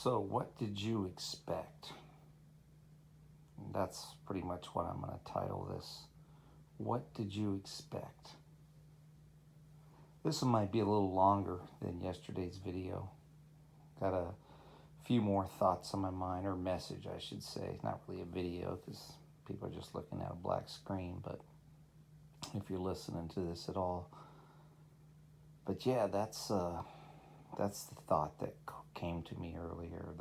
So, what did you expect? That's pretty much what I'm going to title this. What did you expect? This one might be a little longer than yesterday's video. Got a few more thoughts on my mind, or message, I should say. Not really a video because people are just looking at a black screen, but if you're listening to this at all. But yeah, that's the thought that came to me earlier,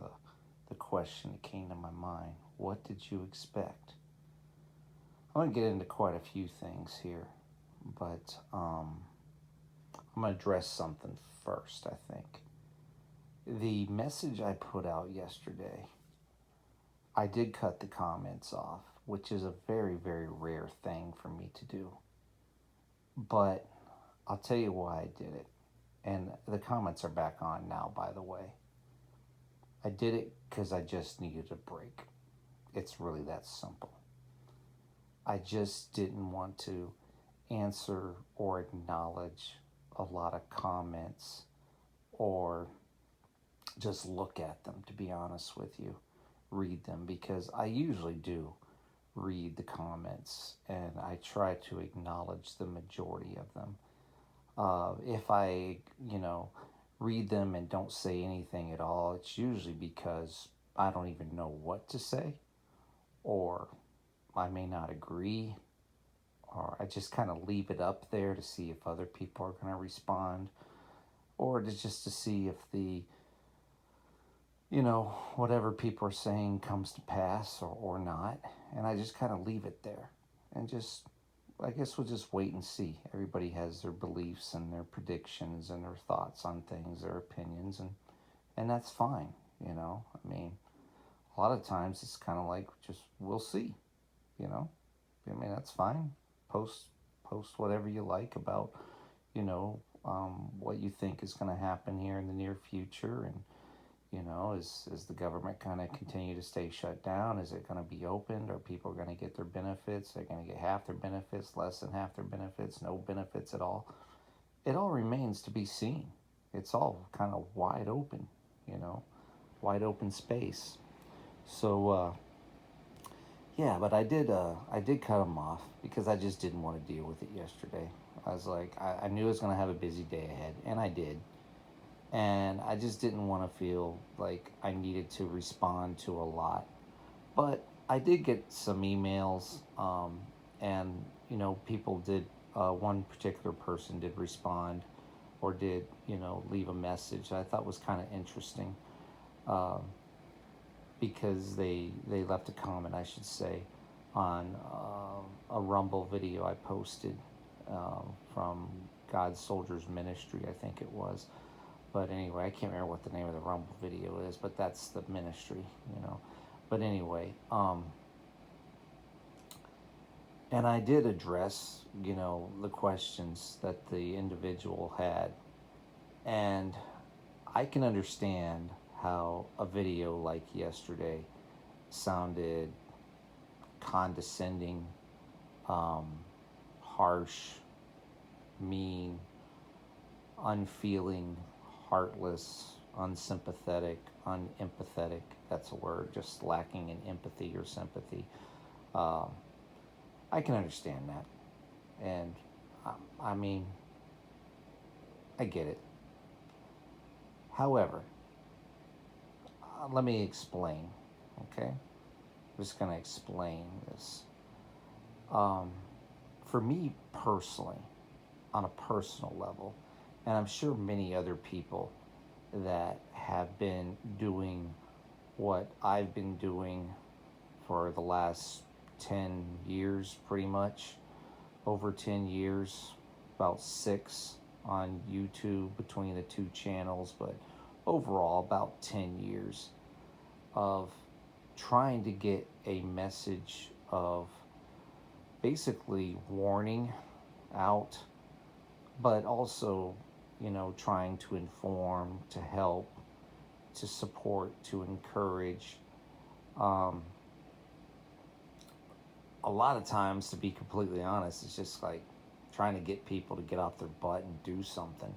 the question that came to my mind. What did you expect? I'm going to get into quite a few things here, but I'm going to address something first, I think. The message I put out yesterday, I did cut the comments off, which is a very, very rare thing for me to do. But I'll tell you why I did it. And the comments are back on now, by the way. I did it because I just needed a break. It's really that simple. I just didn't want to answer or acknowledge a lot of comments or just look at them, to be honest with you. Read them, because I usually do read the comments and I try to acknowledge the majority of them. If I, read them and don't say anything at all, it's usually because I don't even know what to say, or I may not agree, or I just kind of leave it up there to see if other people are going to respond, or just to see if the, whatever people are saying comes to pass or not. And I just kind of leave it there and I guess we'll just wait and see. Everybody has their beliefs and their predictions and their thoughts on things, their opinions, and that's fine, I mean, a lot of times it's kind of like, just, we'll see, I mean, that's fine. Post whatever you like about, what you think is going to happen here in the near future. And, is the government kind of continue to stay shut down? Is it going to be opened? Are people going to get their benefits? They're going to get half their benefits, less than half their benefits, no benefits at all? It all remains to be seen. It's all kind of wide open, wide open space. So, yeah, but I did cut them off because I just didn't want to deal with it yesterday. I was like, I knew I was going to have a busy day ahead, and I did. And I just didn't want to feel like I needed to respond to a lot. But I did get some emails, and, people did, one particular person did respond or did, leave a message I thought was kind of interesting, because they left a comment, I should say, on a Rumble video I posted, from God's Soldiers Ministry, I think it was. But anyway, I can't remember what the name of the Rumble video is, but that's the ministry, But anyway, and I did address, the questions that the individual had. And I can understand how a video like yesterday sounded condescending, harsh, mean, unfeeling, heartless, unsympathetic, unempathetic. That's a word, just lacking in empathy or sympathy. I can understand that. And I mean, I get it. However, let me explain, okay? I'm just going to explain this. For me personally, on a personal level, and I'm sure many other people that have been doing what I've been doing for the last 10 years, pretty much, over 10 years, about 6 on YouTube between the two channels, but overall about 10 years of trying to get a message of basically warning out, but also, trying to inform, to help, to support, to encourage. A lot of times, to be completely honest, it's just like trying to get people to get off their butt and do something.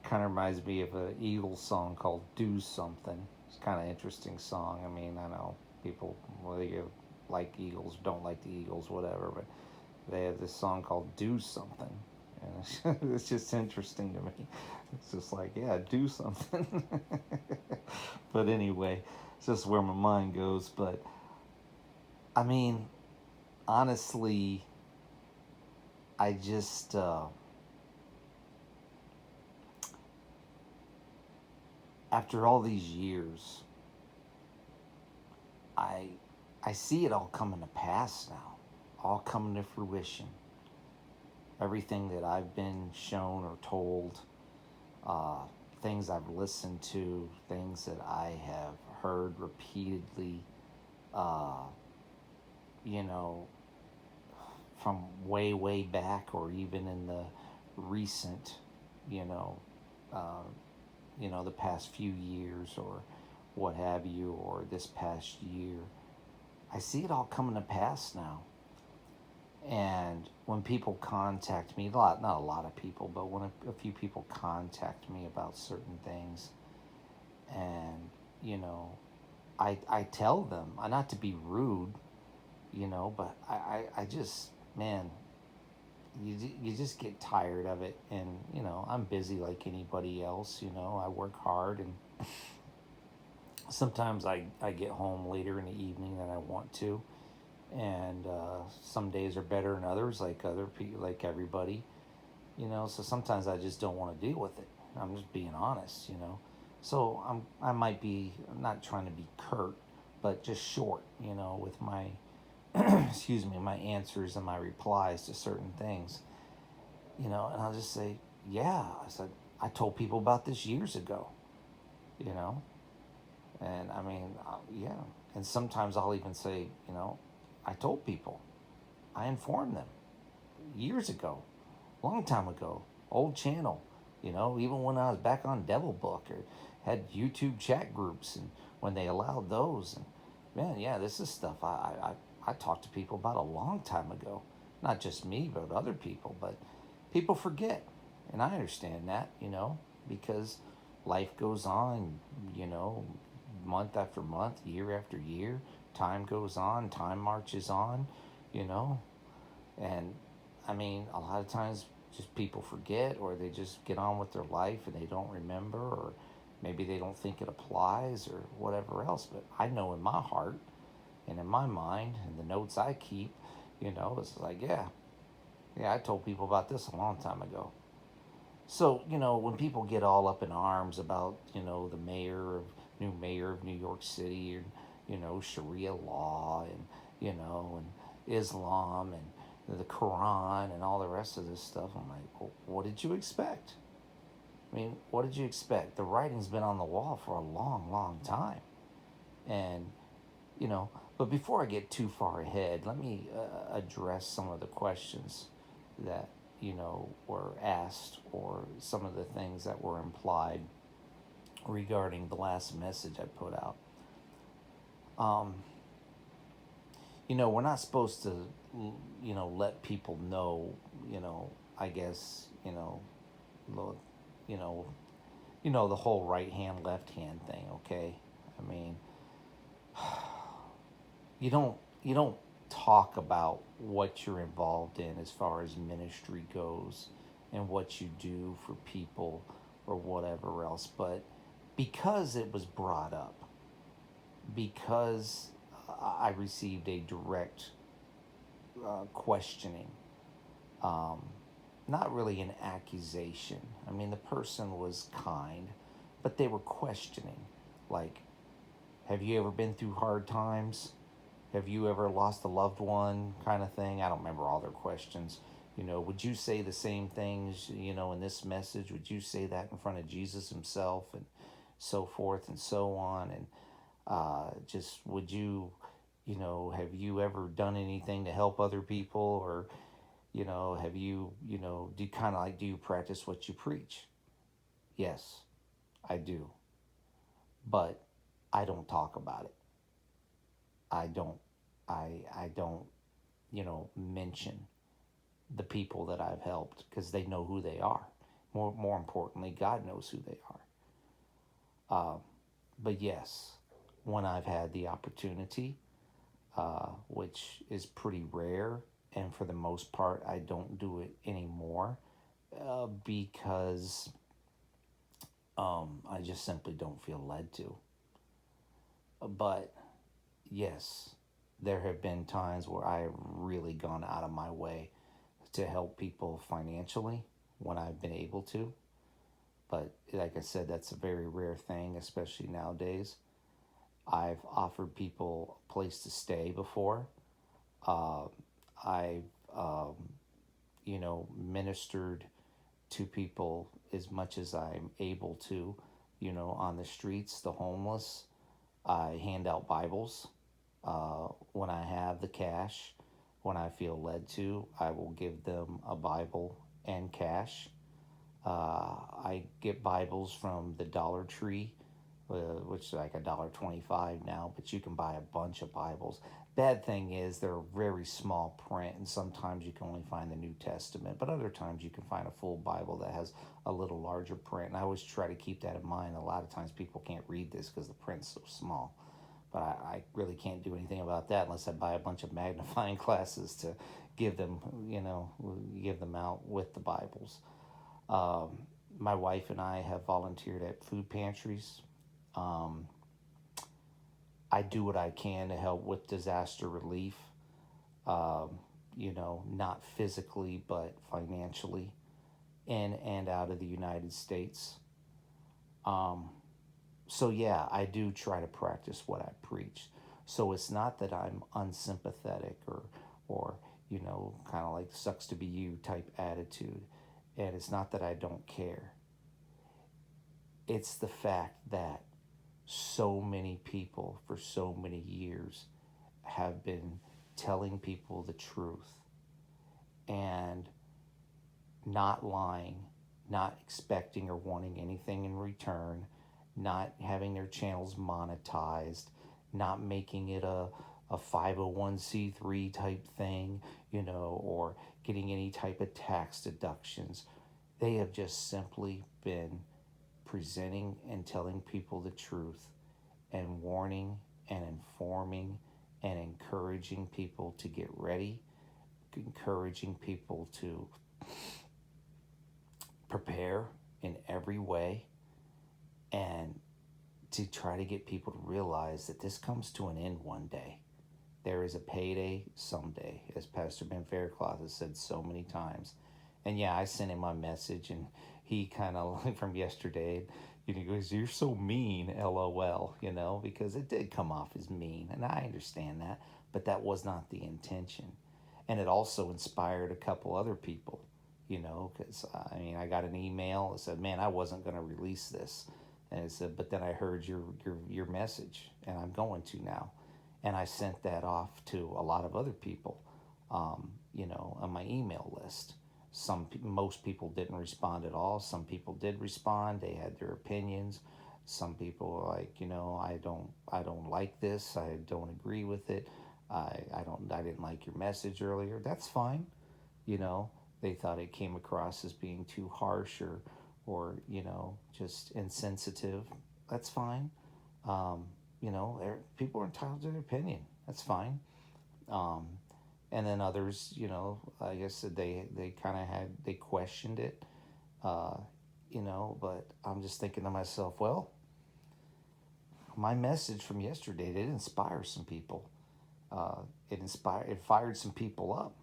kind of reminds me of an Eagles song called "Do Something." It's kind of interesting song. I mean, I know people, whether you like Eagles, don't like the Eagles, whatever, but they have this song called "Do Something," and it's just interesting to me. It's just like, yeah, do something. But anyway, it's just where my mind goes. But I mean, honestly, I just after all these years, I I see it all coming to pass now, all coming to fruition. Everything that I've been shown or told, uh, things I've listened to, things that I have heard repeatedly, uh, you know, from way, way back, or even in the recent, you know, uh, the past few years, or what have you, or this past year. I see it all coming to pass now. And when people contact me, not a lot of people, but when a few people contact me about certain things, and I tell them, not to be rude, but I just, man, you just get tired of it. And I'm busy like anybody else. I work hard, and sometimes I get home later in the evening than I want to. And some days are better than others, like other people, like everybody. So sometimes I just don't want to deal with it. I'm just being honest. So I might be, I'm not trying to be curt, but just short, with my excuse me, my answers and my replies to certain things. And I'll just say, yeah, I said, I told people about this years ago. you know and I mean, yeah. And sometimes I'll even say, I told people, I informed them years ago, long time ago, old channel, even when I was back on Devil Book, or had YouTube chat groups, and when they allowed those. And man, yeah, this is stuff I talked to people about a long time ago. Not just me, but other people. But people forget, and I understand that, because life goes on, month after month, year after year. Time goes on, time marches on, you know, and I mean, a lot of times just people forget, or they just get on with their life and they don't remember, or maybe they don't think it applies, or whatever else. But I know in my heart and in my mind and the notes I keep, it's like, yeah, I told people about this a long time ago. So, when people get all up in arms about, the new mayor of New York City, and, Sharia law, and, and Islam, and the Quran, and all the rest of this stuff, I'm like, well, what did you expect? I mean, what did you expect? The writing's been on the wall for a long, long time. And, you know, but before I get too far ahead, let me address some of the questions that, were asked, or some of the things that were implied regarding the last message I put out. Um, we're not supposed to, let people know, I guess, lo- you know, the whole right hand, left hand thing, okay? I mean, you don't talk about what you're involved in as far as ministry goes, and what you do for people, or whatever else. But because it was brought up, because I received a direct questioning, um, not really an accusation. I mean, the person was kind, but they were questioning, like, have you ever been through hard times? Have you ever lost a loved one, kind of thing? I don't remember all their questions. Would you say the same things, in this message? Would you say that in front of Jesus himself, and so forth and so on? And just, would you, have you ever done anything to help other people? Or, have you, do you kind of like, do you practice what you preach? Yes, I do. But I don't talk about it. I don't, I don't, mention the people that I've helped, because they know who they are. More importantly, God knows who they are. But yes, when I've had the opportunity, which is pretty rare, and for the most part, I don't do it anymore because I just simply don't feel led to. But yes, there have been times where I've really gone out of my way to help people financially when I've been able to. But like I said, that's a very rare thing, especially nowadays. I've offered people a place to stay before. Uh, I've, ministered to people as much as I'm able to, on the streets, the homeless. I hand out Bibles when I have the cash. When I feel led to, I will give them a Bible and cash. I get Bibles from the Dollar Tree, which is like $1.25 now, but you can buy a bunch of Bibles. Bad thing is they're very small print, and sometimes you can only find the New Testament, but other times you can find a full Bible that has a little larger print. And I always try to keep that in mind. A lot of times people can't read this because the print's so small. But I really can't do anything about that unless I buy a bunch of magnifying glasses to give them, give them out with the Bibles. Um, my wife and I have volunteered at food pantries. Um, I do what I can to help with disaster relief, not physically, but financially, in and out of the United States. Um, so, yeah, I do try to practice what I preach. So it's not that I'm unsympathetic or kind of like sucks to be you type attitude. And it's not that I don't care. It's the fact that so many people for so many years have been telling people the truth and not lying, not expecting or wanting anything in return, not having their channels monetized, not making it a 501c3 type thing, or getting any type of tax deductions. They have just simply been presenting and telling people the truth and warning and informing and encouraging people to get ready, encouraging people to prepare in every way, and to try to get people to realize that this comes to an end one day. There is a payday someday, as Pastor Ben Faircloth has said so many times. And yeah, I sent him my message, and he kind of, from yesterday, he goes, "You're so mean, LOL," because it did come off as mean, and I understand that, but that was not the intention. And it also inspired a couple other people, because I got an email that said, "Man, I wasn't going to release this," and it said, "But then I heard your message, and I'm going to now." And I sent that off to a lot of other people, on my email list. Most people didn't respond at all. Some people did respond. They had their opinions. Some people were like, I don't like this. I don't agree with it. I didn't like your message earlier. That's fine. You know, they thought it came across as being too harsh or just insensitive. That's fine. Um, people are entitled to their opinion. That's fine. Um, and then others, I guess that they kind of they questioned it, uh, but I'm just thinking to myself, well, my message from yesterday did inspire some people. It fired some people up.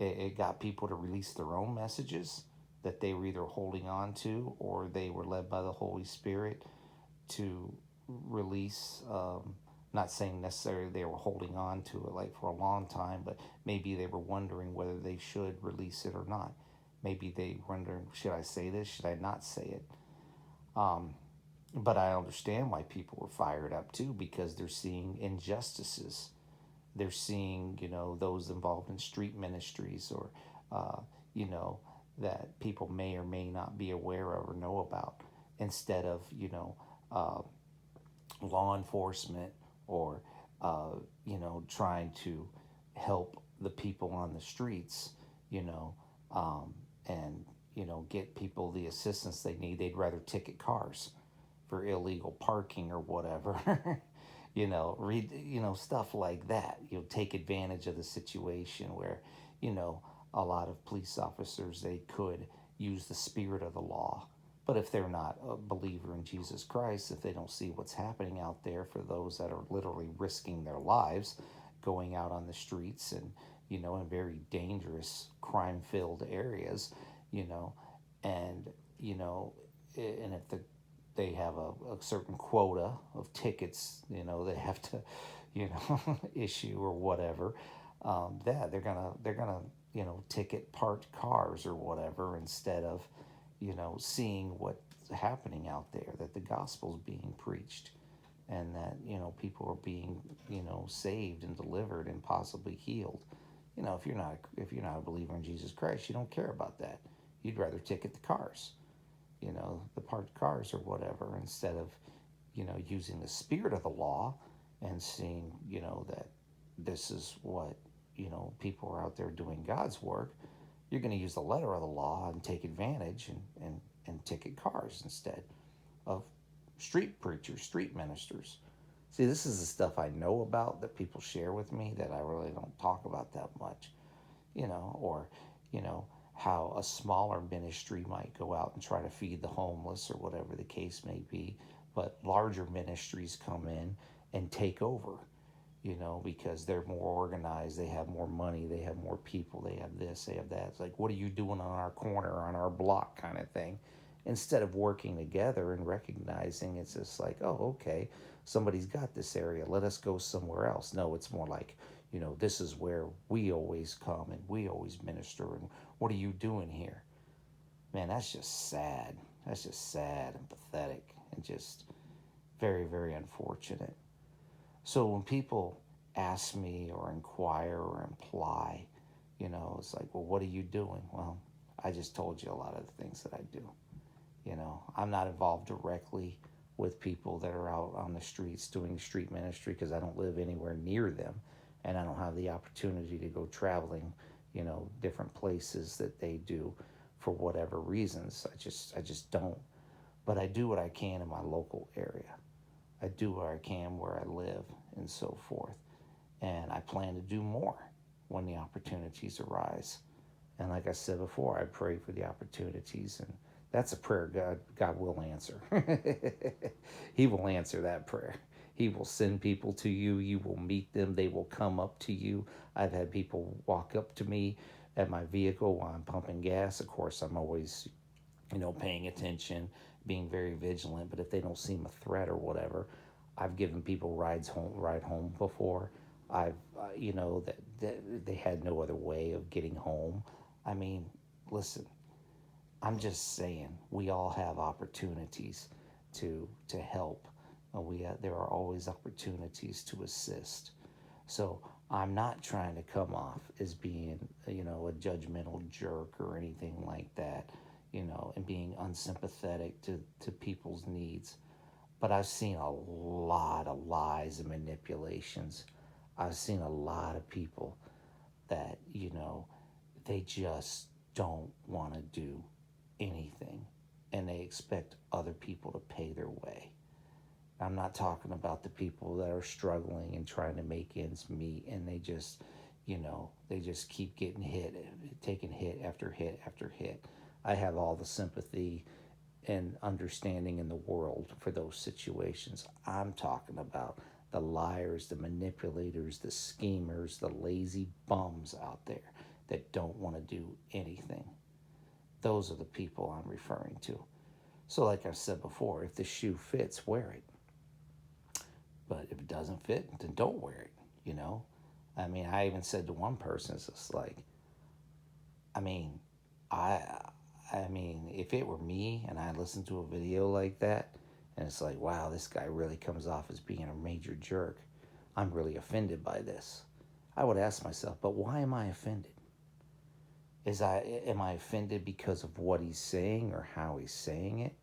It got people to release their own messages that they were either holding on to or they were led by the Holy Spirit to release. Not saying necessarily they were holding on to it like for a long time, but maybe they were wondering whether they should release it or not. Maybe they wondering, should I say this? Should I not say it? Um, but I understand why people were fired up too, because they're seeing injustices. They're seeing, those involved in street ministries or, uh, you know, that people may or may not be aware of or know about, instead of, uh, law enforcement or, trying to help the people on the streets, you know, and get people the assistance they need. They'd rather ticket cars for illegal parking or whatever. Stuff like that. Take advantage of the situation where, you know, a lot of police officers, they could use the spirit of the law. But if they're not a believer in Jesus Christ, if they don't see what's happening out there for those that are literally risking their lives, going out on the streets and, in very dangerous crime filled areas, you know, and, and if they have a certain quota of tickets, they have to, issue or whatever. They're gonna ticket parked cars or whatever instead of seeing what's happening out there, that the gospel's being preached and that people are being saved and delivered and possibly healed. If you're not a believer in Jesus Christ, you don't care about that. You'd rather ticket the cars, the parked cars or whatever, instead of using the spirit of the law and seeing that this is what people are out there doing God's work. You're going to use the letter of the law and take advantage and ticket cars instead of street preachers, street ministers. See, this is the stuff I know about that people share with me that I really don't talk about that much, or, how a smaller ministry might go out and try to feed the homeless or whatever the case may be, but larger ministries come in and take over, because they're more organized, they have more money, they have more people, they have this, they have that. It's like, what are you doing on our corner, on our block kind of thing? Instead of working together and recognizing it's just like, oh, okay, somebody's got this area, let us go somewhere else. No, it's more like, this is where we always come and we always minister, and what are you doing here? Man, that's just sad. That's just sad and pathetic and just very, very unfortunate. So when people ask me or inquire or imply, it's like, well, what are you doing? Well, I just told you a lot of the things that I do. I'm not involved directly with people that are out on the streets doing street ministry because I don't live anywhere near them, and I don't have the opportunity to go traveling, different places that they do for whatever reasons. I just don't. But I do what I can in my local area. I do what I can where I live and so forth. And I plan to do more when the opportunities arise. And like I said before, I pray for the opportunities, and that's a prayer God will answer. He will answer that prayer. He will send people to you. You will meet them. They will come up to you. I've had people walk up to me at my vehicle while I'm pumping gas. Of course, I'm always, paying attention, being very vigilant. But if they don't seem a threat or whatever, I've given people ride home before. I've, that they had no other way of getting home. I mean, listen, I'm just saying we all have opportunities to help. There are always opportunities to assist. So I'm not trying to come off as being, a judgmental jerk or anything like that, and being unsympathetic to people's needs. But I've seen a lot of lies and manipulations. I've seen a lot of people that, they just don't want to do anything, and they expect other people to pay their way. I'm not talking about the people that are struggling and trying to make ends meet, and they just keep getting hit, taking hit after hit after hit. I have all the sympathy and understanding in the world for those situations. I'm talking about the liars, the manipulators, the schemers, the lazy bums out there that don't want to do anything. Those are the people I'm referring to. So like I've said before, if the shoe fits, wear it. But if it doesn't fit, then don't wear it, I mean, I even said to one person, it's just like, I mean, if it were me and I listened to a video like that, and it's like, wow, this guy really comes off as being a major jerk, I'm really offended by this. I would ask myself, but why am I offended? Am I offended because of what he's saying or how he's saying it?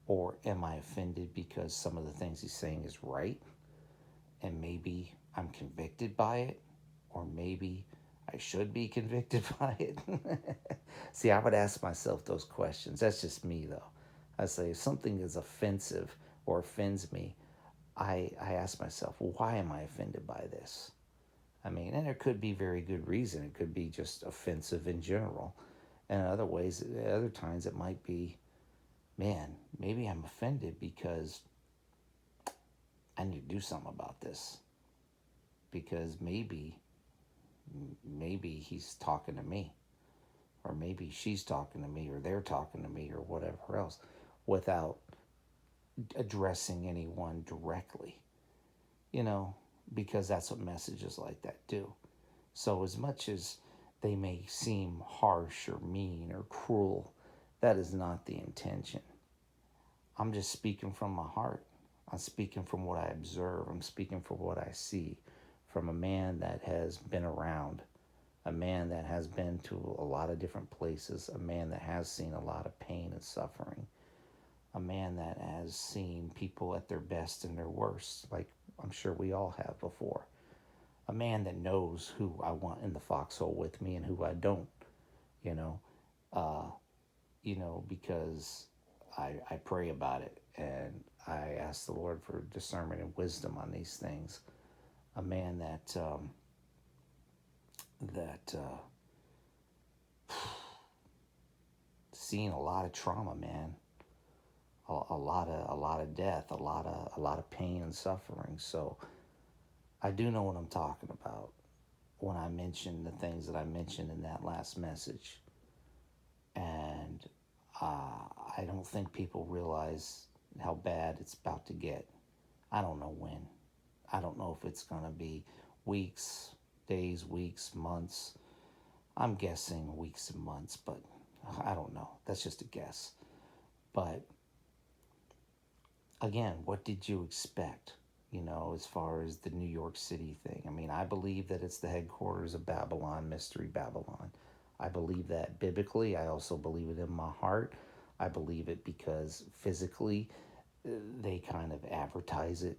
Or am I offended because some of the things he's saying is right? And maybe I'm convicted by it? Or maybe I should be convicted by it. See, I would ask myself those questions. That's just me, though. I say if something is offensive or offends me, I ask myself, well, why am I offended by this? I mean, and there could be very good reason. It could be just offensive in general. And in other ways, other times it might be, man, maybe I'm offended because I need to do something about this. Because maybe he's talking to me, or maybe she's talking to me, or they're talking to me, or whatever else, without addressing anyone directly, you know, because that's what messages like that do. So, as much as they may seem harsh or mean or cruel, that is not the intention. I'm just speaking from my heart. I'm speaking from what I observe. I'm speaking from what I see from a man that has been around, a man that has been to a lot of different places, a man that has seen a lot of pain and suffering, a man that has seen people at their best and their worst, like I'm sure we all have before. A man that knows who I want in the foxhole with me and who I don't, you know, uh, because I pray about it and I ask the Lord for discernment and wisdom on these things. A man that seen a lot of trauma, man, a lot of death, a lot of pain and suffering. So I do know what I'm talking about when I mention the things that I mentioned in that last message. And I don't think people realize how bad it's about to get. I don't know when. I don't know if it's going to be weeks, days, weeks, months. I'm guessing weeks and months, but I don't know. That's just a guess. But again, what did you expect? As far as the New York City thing. I mean, I believe that it's the headquarters of Babylon, Mystery Babylon. I believe that biblically. I also believe it in my heart. I believe it because physically they kind of advertise it,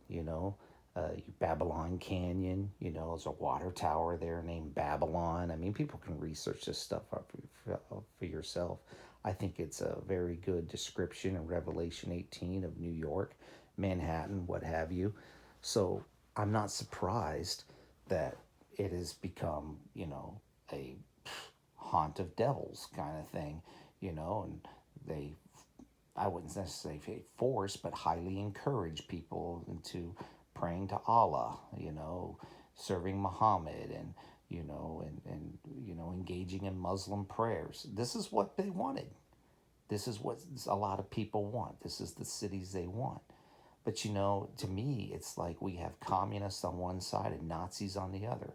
Babylon Canyon, there's a water tower there named Babylon. I mean, people can research this stuff up for yourself. I think it's a very good description in Revelation 18 of New York, Manhattan, what have you. So I'm not surprised that it has become, a haunt of devils kind of thing, and they I wouldn't necessarily say force, but highly encourage people into praying to Allah, serving Muhammad and engaging in Muslim prayers. This is what they wanted. This is what a lot of people want. This is the cities they want. But to me, it's like we have communists on one side and Nazis on the other.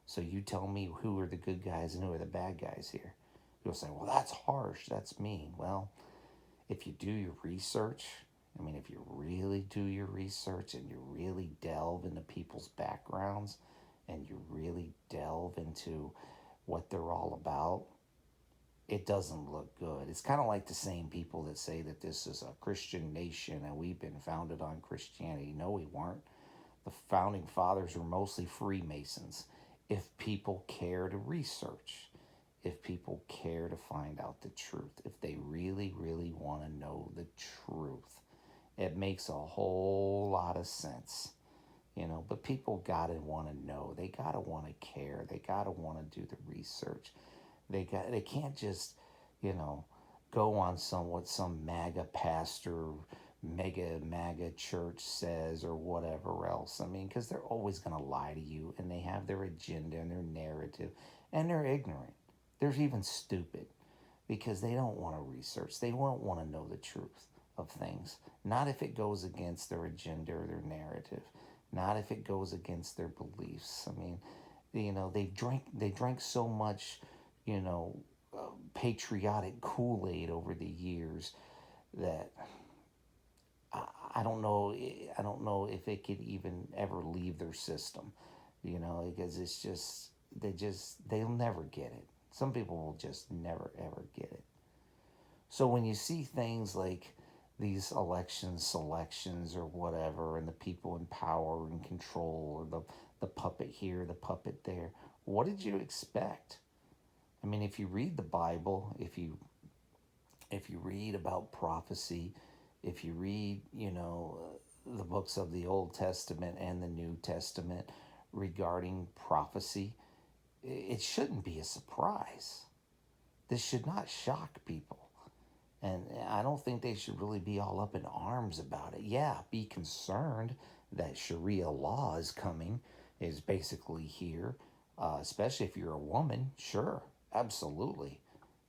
So you tell me who are the good guys and who are the bad guys here. People say, well, that's harsh, that's mean. Well, if you do your research, I mean, if you really do your research and you really delve into people's backgrounds and you really delve into what they're all about, it doesn't look good. It's kind of like the same people that say that this is a Christian nation and we've been founded on Christianity. No, we weren't. The founding fathers were mostly Freemasons. If people care to research, if people care to find out the truth, if they really, really want to know the truth, it makes a whole lot of sense. But people gotta want to know. They gotta want to care. They gotta want to do the research. They can't just, you know, go on what some MAGA pastor, mega MAGA church says or whatever else. I mean, because they're always going to lie to you and they have their agenda and their narrative and they're ignorant. They're even stupid because they don't want to research. They won't want to know the truth of things. Not if it goes against their agenda or their narrative. Not if it goes against their beliefs. I mean, they drank so much, you know, patriotic Kool-Aid over the years that I don't know. I don't know if it could even ever leave their system, because it's they'll never get it. Some people will just never ever get it. So when you see things like these elections, selections, or whatever, and the people in power and control, or the puppet here, the puppet there, What did you expect? I mean, if you read the Bible, if you read about prophecy, if you read, the books of the Old Testament and the New Testament regarding prophecy, it shouldn't be a surprise. This should not shock people. And I don't think they should really be all up in arms about it. Yeah, be concerned that Sharia law is coming, is basically here, especially if you're a woman. Sure, absolutely.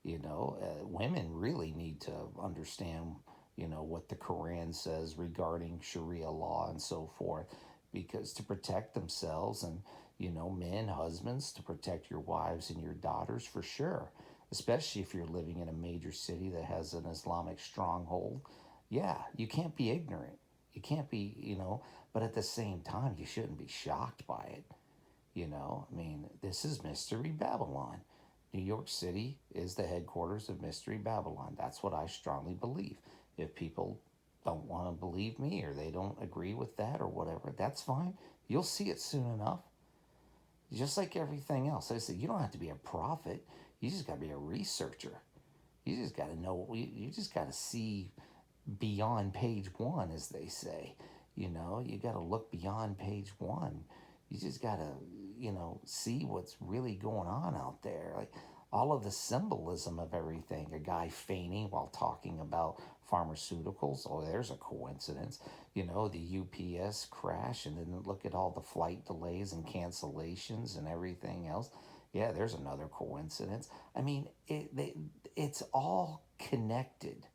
Women really need to understand, what the Quran says regarding Sharia law and so forth, because to protect themselves and, men, husbands, to protect your wives and your daughters for sure, especially if you're living in a major city that has an Islamic stronghold. Yeah, you can't be ignorant. You can't be, but at the same time, you shouldn't be shocked by it. I mean, this is Mystery Babylon. New York City is the headquarters of Mystery Babylon. That's what I strongly believe. If people don't want to believe me or they don't agree with that or whatever, that's fine. You'll see it soon enough. Just like everything else. I said, you don't have to be a prophet. You just got to be a researcher. You just got to know, you just got to see beyond page one, as they say. You got to look beyond page one. You just got to, see what's really going on out there. Like all of the symbolism of everything. A guy fainting while talking about pharmaceuticals. Oh, there's a coincidence. The UPS crash, and then look at all the flight delays and cancellations and everything else. Yeah, there's another coincidence. I mean, it's all connected.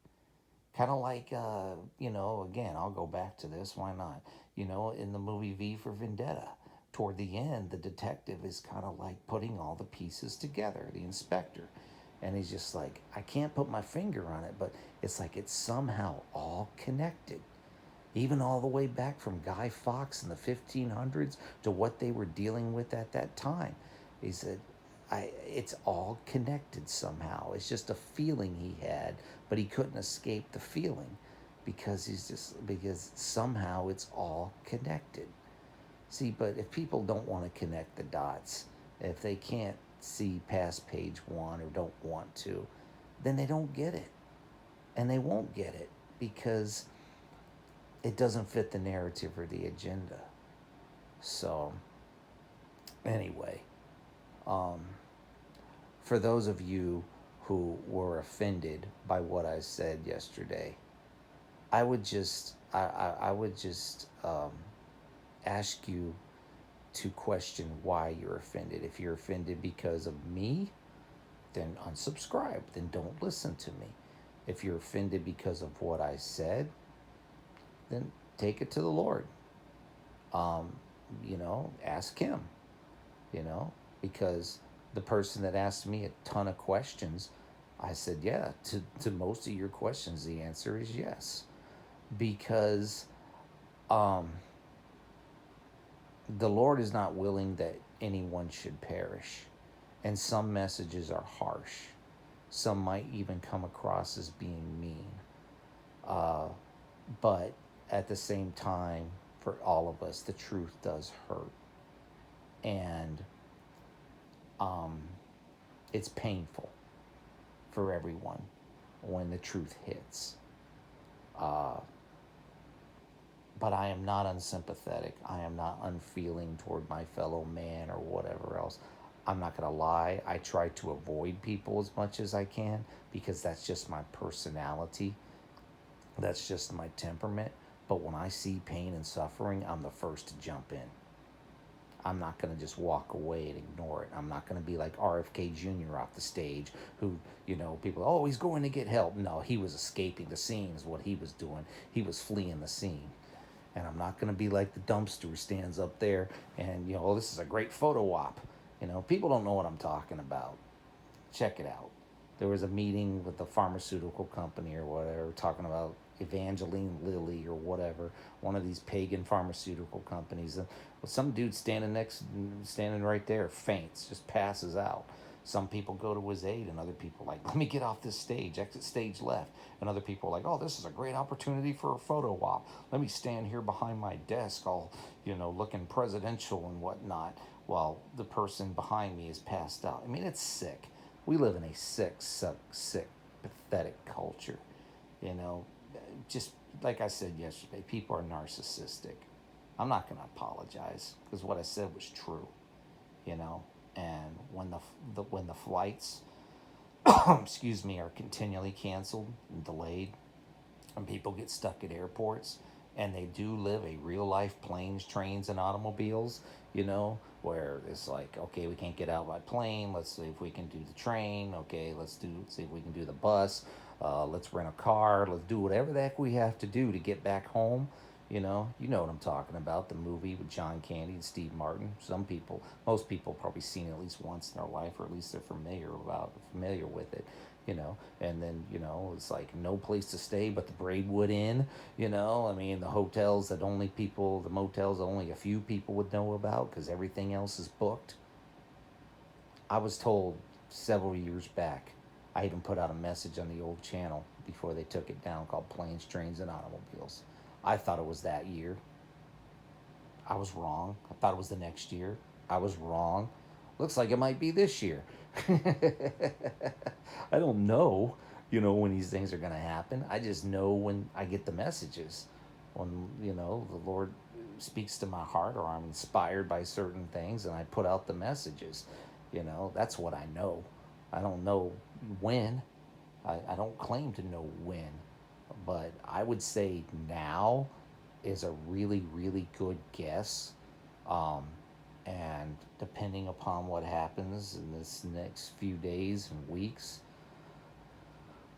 Kind of like, again, I'll go back to this. Why not? In the movie V for Vendetta, toward the end, the detective is kind of like putting all the pieces together, the inspector. And he's just like, I can't put my finger on it, but it's like it's somehow all connected. Even all the way back from Guy Fawkes in the 1500s to what they were dealing with at that time. He said, it's all connected somehow. It's just a feeling he had, but he couldn't escape the feeling because somehow it's all connected. See, but if people don't want to connect the dots, if they can't see past page one or don't want to, then they don't get it. And they won't get it because it doesn't fit the narrative or the agenda. So, anyway, um, for those of you who were offended by what I said yesterday, I would just ask you to question why you're offended. If you're offended because of me, then unsubscribe. Then don't listen to me. If you're offended because of what I said, then take it to the Lord. Um, ask Him, you know, because the person that asked me a ton of questions, I said, yeah, to most of your questions, the answer is yes. Because um, the Lord is not willing that anyone should perish. And some messages are harsh. Some might even come across as being mean. Uh, but at the same time, for all of us, the truth does hurt. And um, it's painful for everyone when the truth hits. Uh, but I am not unsympathetic. I am not unfeeling toward my fellow man or whatever else. I'm not going to lie. I try to avoid people as much as I can because that's just my personality. That's just my temperament. But when I see pain and suffering, I'm the first to jump in. I'm not going to just walk away and ignore it. I'm not going to be like RFK Jr. off the stage who, people, oh, he's going to get help. No, he was escaping the scene is what he was doing. He was fleeing the scene. And I'm not going to be like the dumpster who stands up there and, oh, this is a great photo op. People don't know what I'm talking about. Check it out. There was a meeting with the pharmaceutical company or whatever talking about Evangeline Lilly or whatever, one of these pagan pharmaceutical companies. And some dude standing right there faints, just passes out. Some people go to his aid, and other people like, let me get off this stage, exit stage left. And other people are like, oh, this is a great opportunity for a photo op. Let me stand here behind my desk, all looking presidential and whatnot. while the person behind me is passed out. I mean, it's sick. We live in a sick, pathetic culture. You know, just like I said yesterday, people are narcissistic. I'm not going to apologize because what I said was true. You know, and when the flights, excuse me, are continually canceled and delayed, and people get stuck at airports, and they do live a real life planes, trains, and automobiles, where it's like, okay, we can't get out by plane. Let's see if we can do the train. Okay, see if we can do the bus. Let's rent a car. Let's do whatever the heck we have to do to get back home. You know what I'm talking about. The movie with John Candy and Steve Martin. Most people probably seen it at least once in their life, or at least they're familiar with it. And then it's like no place to stay but the Braidwood Inn. I mean, the motels only a few people would know about because everything else is booked. I was told several years back, I even put out a message on the old channel before they took it down, called Planes, Trains, and Automobiles. I thought it was that year. I was wrong. I thought it was the next year. I was wrong. Looks like it might be this year. I don't know, when these things are going to happen. I just know when I get the messages. When, the Lord speaks to my heart, or I'm inspired by certain things and I put out the messages. That's what I know. I don't know when. I don't claim to know when. But I would say now is a really, really good guess. Um, and depending upon what happens in this next few days and weeks,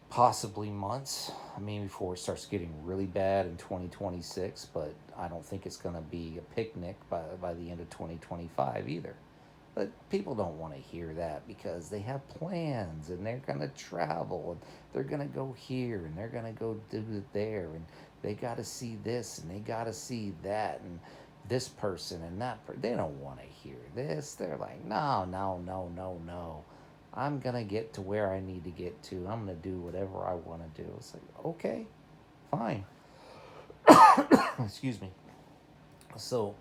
possibly months, I mean, before it starts getting really bad in 2026, but I don't think it's going to be a picnic by the end of 2025 either. But people don't want to hear that because they have plans and they're going to travel and they're going to go here and they're going to go do it there, and they got to see this and they got to see that, and this person and that person. They don't want to hear this. They're like, no, no, no, no, no. I'm going to get to where I need to get to. I'm going to do whatever I want to do. It's like, okay, fine. Excuse me. So,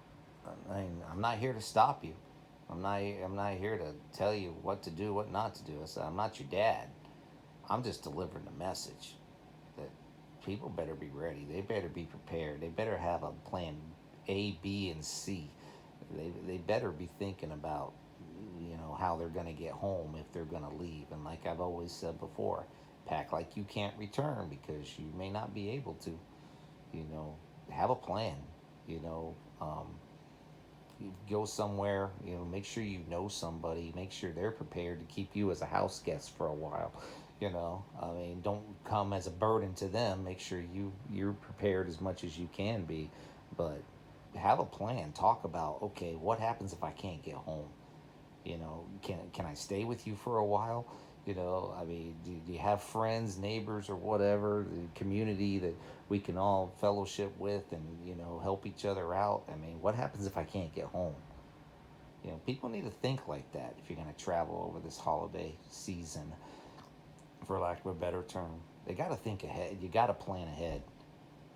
I'm not here to stop you. I'm not here to tell you what to do, what not to do. I said, I'm not your dad. I'm just delivering the message that people better be ready. They better be prepared. They better have a plan A, B, and C. They better be thinking about how they're going to get home if they're going to leave. And like I've always said before, pack like you can't return because you may not be able to. You know, have a plan. You know, you go somewhere, make sure you know somebody, make sure they're prepared to keep you as a house guest for a while. I mean, don't come as a burden to them. Make sure you're prepared as much as you can be, but have a plan. Talk about, okay, what happens if I can't get home? Can I stay with you for a while? I mean, do you have friends, neighbors, or whatever, the community that we can all fellowship with and, help each other out? I mean, what happens if I can't get home? People need to think like that if you're going to travel over this holiday season, for lack of a better term. They got to think ahead. You got to plan ahead.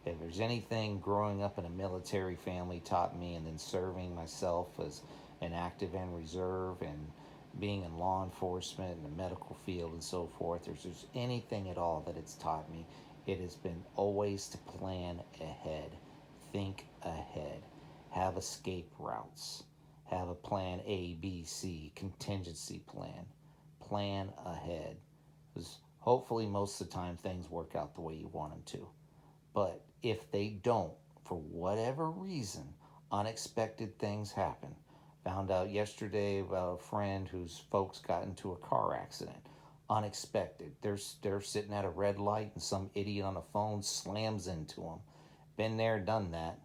If there's anything growing up in a military family taught me, and then serving myself as an active and reserve, and being in law enforcement and the medical field and so forth, if there's anything at all that it's taught me, it has been always to plan ahead. Think ahead. Have escape routes. Have a plan A, B, C, contingency plan. Plan ahead. Because hopefully most of the time things work out the way you want them to. But if they don't, for whatever reason, unexpected things happen. Found out yesterday about a friend whose folks got into a car accident. Unexpected. They're sitting at a red light and some idiot on the phone slams into them. Been there, done that.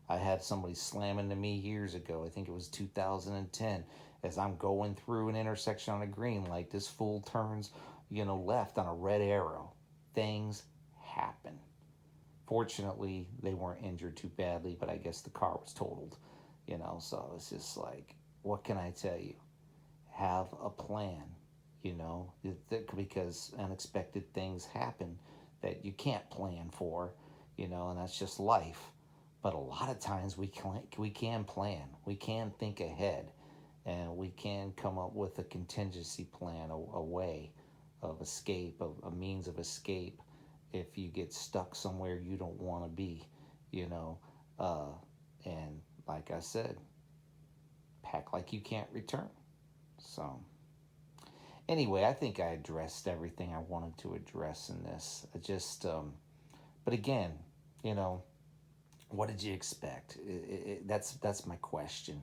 I had somebody slam into me years ago. I think it was 2010. As I'm going through an intersection on a green light, this fool turns, left on a red arrow. Things happen. Fortunately, they weren't injured too badly, but I guess the car was totaled. So it's just like, what can I tell you? Have a plan, because unexpected things happen that you can't plan for, and that's just life. But a lot of times we can plan. We can think ahead, and we can come up with a contingency plan, a way of escape, a means of escape if you get stuck somewhere you don't want to be, you know. Uh, and like I said, pack like you can't return. So, anyway, I think I addressed everything I wanted to address in this. I just, but again, you know, what did you expect? That's my question.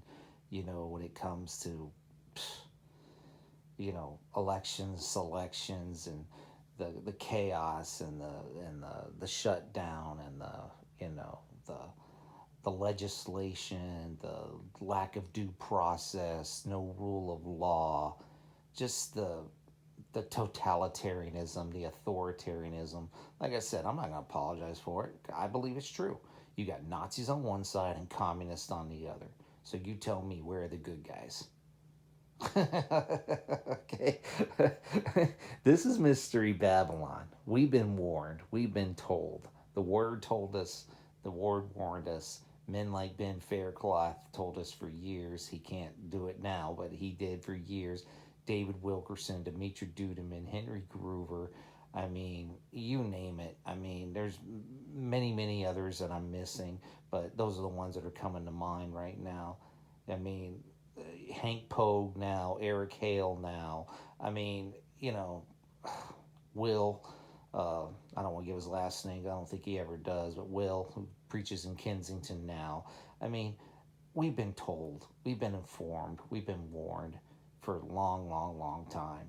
You know, when it comes to, you know, elections, selections, and the chaos and the shutdown and the, you know, the legislation, the lack of due process, no rule of law, just the totalitarianism, the authoritarianism. Like I said, I'm not going to apologize for it. I believe it's true. You got Nazis on one side and communists on the other. So you tell me, where are the good guys? Okay. This is Mystery Babylon. We've been warned. We've been told. The word told us. The word warned us. Men like Ben Faircloth told us for years. He can't do it now, but he did for years. David Wilkerson, Dimitri Duduman, Henry Groover. I mean, you name it. I mean, there's many, many others that I'm missing, but those are the ones that are coming to mind right now. I mean, Hank Pogue now, Eric Hale now. I mean, you know, Will. I don't want to give his last name. I don't think he ever does. But Will, who preaches in Kensington now. I mean, we've been told, we've been informed, we've been warned for a long, long, long time,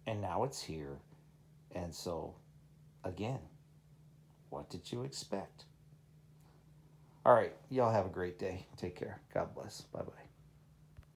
and now it's here. And so, again, what did you expect? All right, y'all have a great day. Take care. God bless. Bye bye.